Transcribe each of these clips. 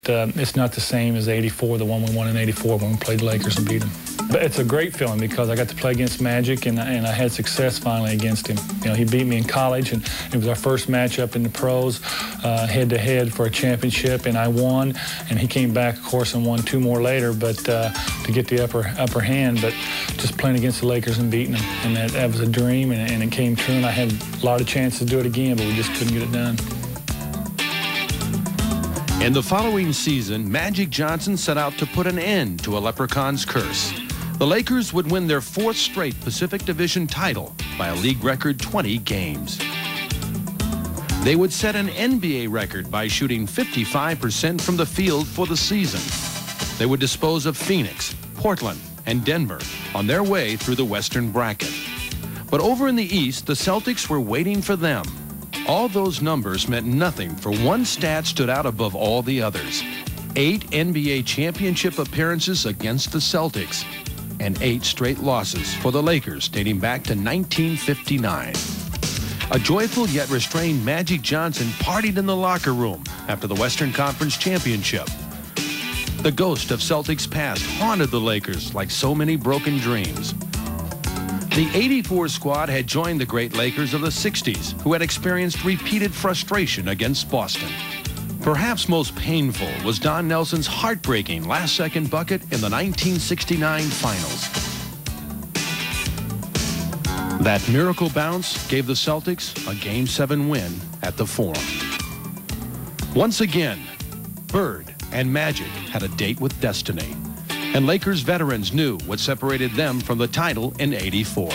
It's not the same as '84, the one we won in '84 when we played the Lakers and beat them. But it's a great feeling because I got to play against Magic and I had success finally against him. You know, he beat me in college and it was our first matchup in the pros, head-to-head for a championship, and I won. And he came back, of course, and won 2 more later, but to get the upper hand. But just playing against the Lakers and beating them, and that was a dream, and it came true. And I had a lot of chances to do it again, but we just couldn't get it done. In the following season, Magic Johnson set out to put an end to a Leprechaun's curse. The Lakers would win their 4th straight Pacific Division title by a league record 20 games. They would set an NBA record by shooting 55% from the field for the season. They would dispose of Phoenix, Portland, and Denver on their way through the Western bracket. But over in the East, the Celtics were waiting for them. All those numbers meant nothing, for one stat stood out above all the others. 8 NBA championship appearances against the Celtics and 8 straight losses for the Lakers dating back to 1959. A joyful yet restrained Magic Johnson partied in the locker room after the Western Conference Championship. The ghost of Celtics past haunted the Lakers like so many broken dreams. The '84 squad had joined the great Lakers of the '60s, who had experienced repeated frustration against Boston. Perhaps most painful was Don Nelson's heartbreaking last-second bucket in the 1969 finals. That miracle bounce gave the Celtics a Game 7 win at the Forum. Once again, Bird and Magic had a date with destiny. And Lakers veterans knew what separated them from the title in '84.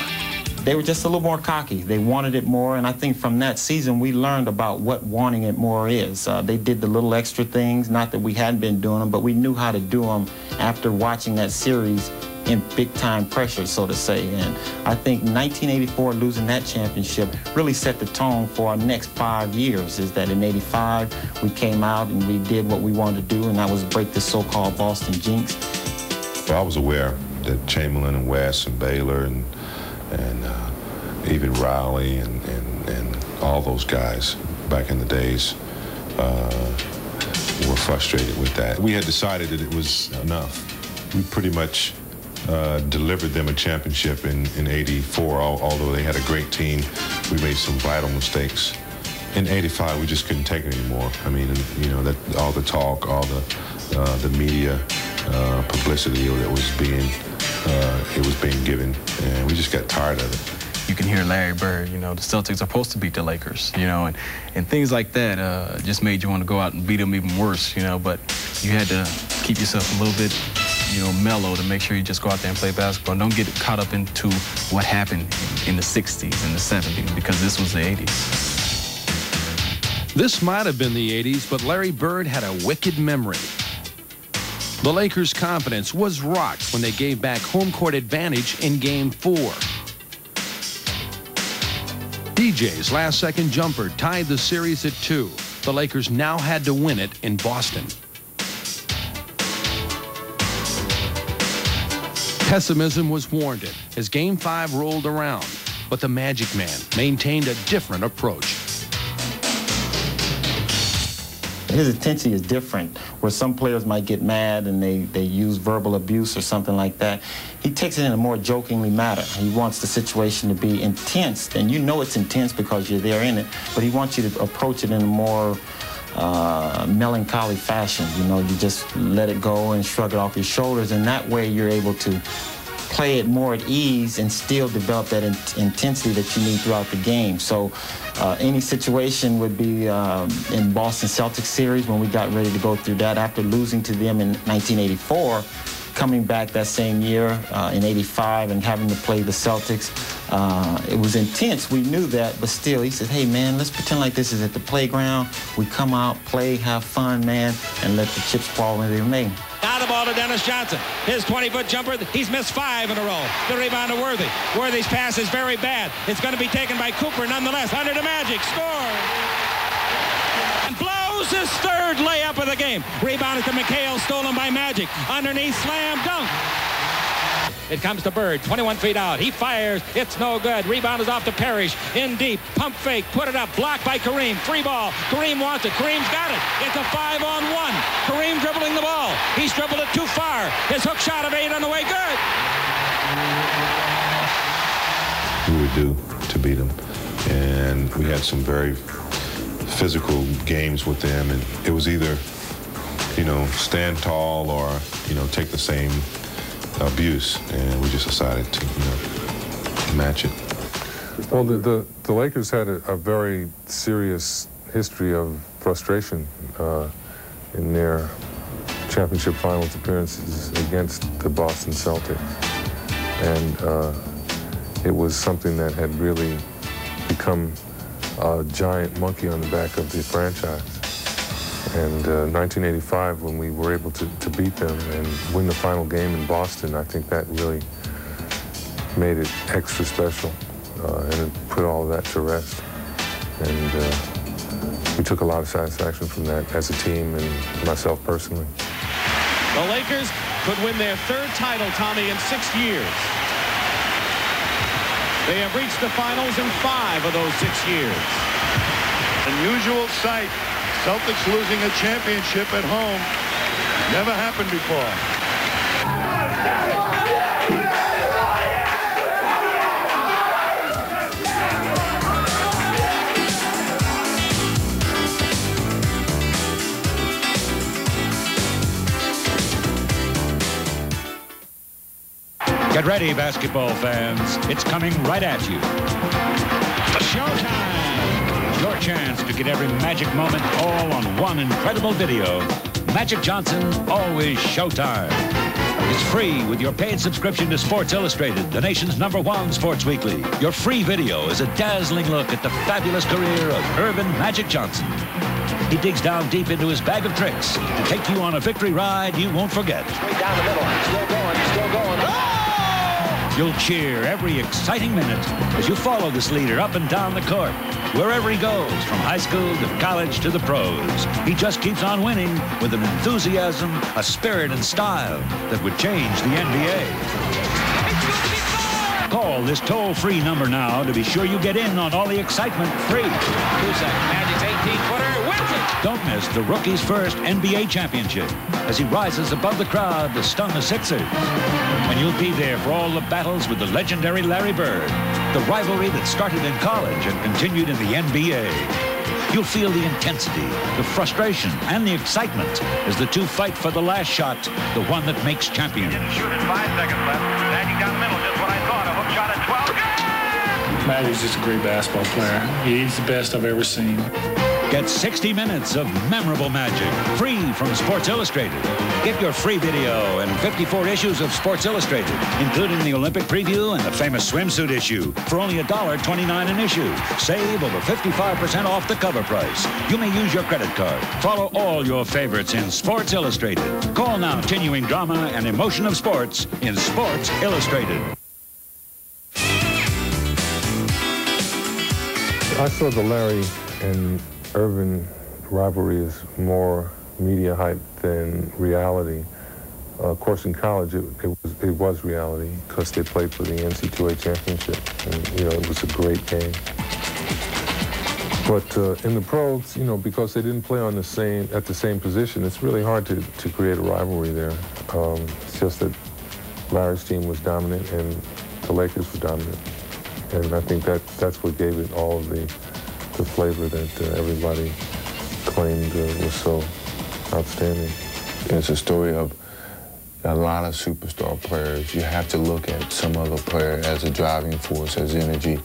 They were just a little more cocky. They wanted it more, and I think from that season we learned about what wanting it more is. They did the little extra things, not that we hadn't been doing them, but we knew how to do them after watching that series in big-time pressure, so to say. And I think 1984, losing that championship, really set the tone for our next 5 years, is that in '85 we came out and we did what we wanted to do, and that was break the so-called Boston jinx. I was aware that Chamberlain and West and Baylor and even Riley and all those guys back in the days were frustrated with that. We had decided that it was enough. We pretty much delivered them a championship in '84, although they had a great team. We made some vital mistakes. In '85, we just couldn't take it anymore. I mean, you know, that all the talk, all the media publicity that was being given, and we just got tired of it. You can hear Larry Bird, you know, the Celtics are supposed to beat the Lakers, you know, and things like that just made you want to go out and beat them even worse, you know, but you had to keep yourself a little bit, you know, mellow to make sure you just go out there and play basketball. Don't get caught up into what happened in the '60s and the '70s, because this was the '80s. This might have been the '80s, but Larry Bird had a wicked memory. The Lakers' confidence was rocked when they gave back home court advantage in Game 4. DJ's last-second jumper tied the series at 2. The Lakers now had to win it in Boston. Pessimism was warranted as Game 5 rolled around, but the Magic Man maintained a different approach. His intensity is different, where some players might get mad and they use verbal abuse or something like that. He takes it in a more jokingly manner. He wants the situation to be intense, and you know it's intense because you're there in it, but he wants you to approach it in a more melancholy fashion. You know, you just let it go and shrug it off your shoulders, and that way you're able to play it more at ease and still develop that intensity that you need throughout the game. So any situation would be in Boston Celtics series when we got ready to go through that after losing to them in 1984, coming back that same year in '85 and having to play the Celtics. It was intense, we knew that, but still, he said, hey man, let's pretend like this is at the playground. We come out, play, have fun, man, and let the chips fall where they may. Now the ball to Dennis Johnson. His 20-foot jumper, he's missed 5 in a row. The rebound to Worthy. Worthy's pass is very bad. It's going to be taken by Cooper nonetheless. Under to Magic. Score. And blows his 3rd layup of the game. Rebounded to McHale, stolen by Magic. Underneath, slam dunk. It comes to Bird, 21 feet out. He fires. It's no good. Rebound is off to Parrish. In deep. Pump fake. Put it up. Blocked by Kareem. Free ball. Kareem wants it. Kareem's got it. It's a 5-on-1. Kareem He's dribbled it too far. His hook shot of 8 on the way. Good. We would do to beat them. And we had some very physical games with them. And it was either, you know, stand tall or, you know, take the same abuse. And we just decided to, you know, match it. Well, the Lakers had a very serious history of frustration in their championship finals appearances against the Boston Celtics. And it was something that had really become a giant monkey on the back of the franchise. And 1985, when we were able to beat them and win the final game in Boston, I think that really made it extra special. And it put all of that to rest. And we took a lot of satisfaction from that as a team and myself personally. The Lakers could win their 3rd title, Tommy, in 6 years. They have reached the finals in 5 of those 6 years. Unusual sight. Celtics losing a championship at home. Never happened before. Get ready, basketball fans. It's coming right at you. Showtime! Your chance to get every Magic moment all on one incredible video. Magic Johnson, always Showtime. It's free with your paid subscription to Sports Illustrated, the nation's #1 sports weekly. Your free video is a dazzling look at the fabulous career of Earvin Magic Johnson. He digs down deep into his bag of tricks to take you on a victory ride you won't forget. Straight down the middle. Still going, still going. Oh! You'll cheer every exciting minute as you follow this leader up and down the court. Wherever he goes, from high school to college to the pros, he just keeps on winning with an enthusiasm, a spirit and style that would change the NBA. Call this toll-free number now to be sure you get in on all the excitement free. Cusack, Magic's 18-footer, wins it! Don't miss the rookie's first NBA championship as he rises above the crowd to stun the Sixers. And you'll be there for all the battles with the legendary Larry Bird, the rivalry that started in college and continued in the NBA. You'll feel the intensity, the frustration, and the excitement as the two fight for the last shot, the one that makes champions. Didn't shoot it, 5 seconds left. Magic down the middle, just what I thought. A hook shot at 12. Good! Magic's just a great basketball player. He's the best I've ever seen. Get 60 minutes of memorable Magic, free from Sports Illustrated. Get your free video and 54 issues of Sports Illustrated, including the Olympic preview and the famous swimsuit issue, for only $1.29 an issue. Save over 55% off the cover price. You may use your credit card. Follow all your favorites in Sports Illustrated. Call now, continuing drama and emotion of sports in Sports Illustrated. I saw the Larry and Earvin rivalry is more media hype than reality. Of course, in college, it was reality because they played for the NCAA championship, and it was a great game. But in the pros, because they didn't play at the same position, it's really hard to create a rivalry there. It's just that Larry's team was dominant and the Lakers were dominant, and I think that's what gave it all of the flavor that everybody claimed was so outstanding. It's a story of a lot of superstar players. You have to look at some other player as a driving force, as energy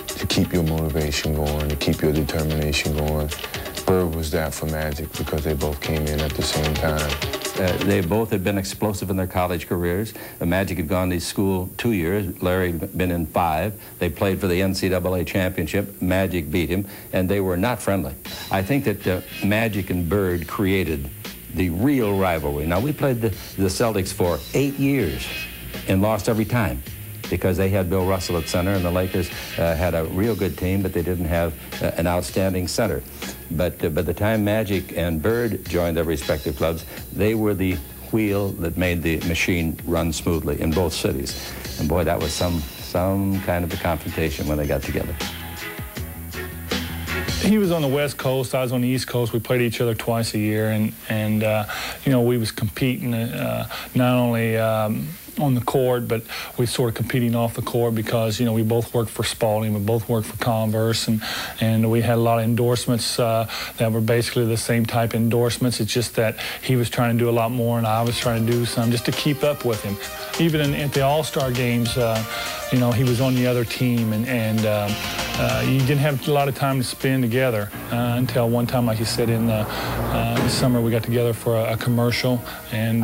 to keep your motivation going, to keep your determination going. Bird was that for Magic because they both came in at the same time. They both had been explosive in their college careers. Magic had gone to school 2 years. Larry had been in 5. They played for the NCAA championship. Magic beat him, and they were not friendly. I think that Magic and Bird created the real rivalry. Now, we played the Celtics for 8 years and lost every time because they had Bill Russell at center, and the Lakers had a real good team, but they didn't have an outstanding center. But by the time Magic and Bird joined their respective clubs, they were the wheel that made the machine run smoothly in both cities. And boy, that was some kind of a confrontation when they got together. He was on the West Coast, I was on the East Coast. We played each other twice a year, and you know, we was competing not only on the court, but we sort of competing off the court because, you know, we both worked for Spalding, we both worked for Converse, and we had a lot of endorsements that were basically the same type of endorsements. It's just that he was trying to do a lot more and I was trying to do some just to keep up with him. Even at the All-Star games, you know, he was on the other team, and you didn't have a lot of time to spend together until one time, like you said, in the summer we got together for a commercial, and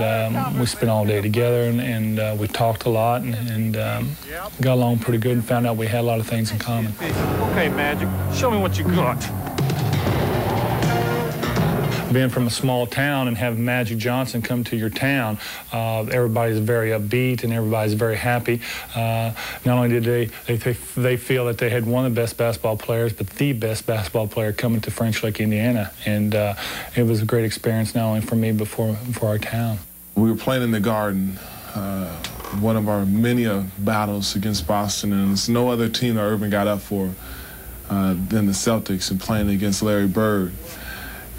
we spent all day together, and we talked a lot, and got along pretty good, and found out we had a lot of things in common. Okay, Magic, show me what you got. Being from a small town and having Magic Johnson come to your town, everybody's very upbeat and everybody's very happy. Not only did they feel that they had one of the best basketball players, but the best basketball player coming to French Lick, Indiana, and it was a great experience not only for me but for our town. We were playing in the Garden, one of our many battles against Boston, and there's no other team that Irvin got up for than the Celtics, and playing against Larry Bird.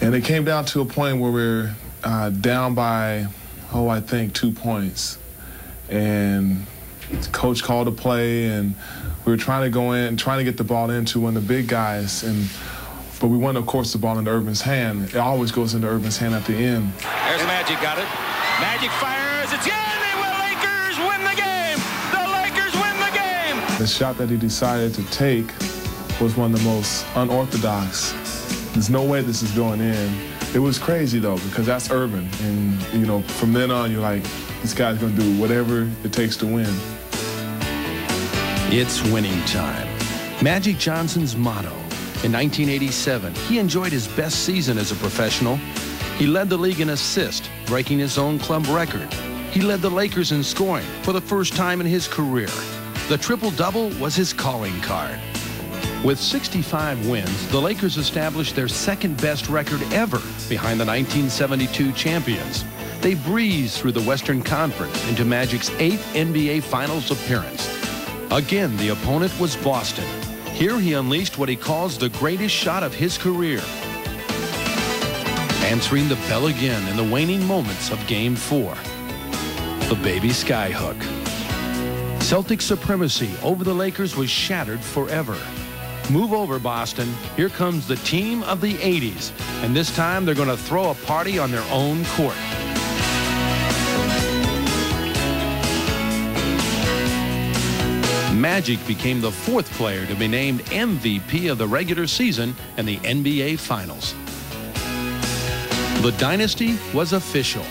And it came down to a point where we're down by, I think 2 points. And the coach called a play, and we were trying to go in, trying to get the ball into one of the big guys. But we wanted, of course, the ball into Irvin's hand. It always goes into Irvin's hand at the end. There's Magic, got it. Magic fires, it's in! The Lakers win the game! The Lakers win the game! The shot that he decided to take was one of the most unorthodox. There's no way this is going in. It was crazy, though, because that's Irvin. And, you know, from then on, you're like, this guy's going to do whatever it takes to win. It's winning time. Magic Johnson's motto. In 1987, he enjoyed his best season as a professional. He led the league in assists, breaking his own club record. He led the Lakers in scoring for the first time in his career. The triple-double was his calling card. With 65 wins, the Lakers established their second-best record ever behind the 1972 champions. They breezed through the Western Conference into Magic's 8th NBA Finals appearance. Again, the opponent was Boston. Here he unleashed what he calls the greatest shot of his career, answering the bell again in the waning moments of Game 4. The baby skyhook. Celtic supremacy over the Lakers was shattered forever. Move over, Boston. Here comes the team of the 80s. And this time they're going to throw a party on their own court. Magic became the 4th player to be named MVP of the regular season and the NBA Finals. The dynasty was official.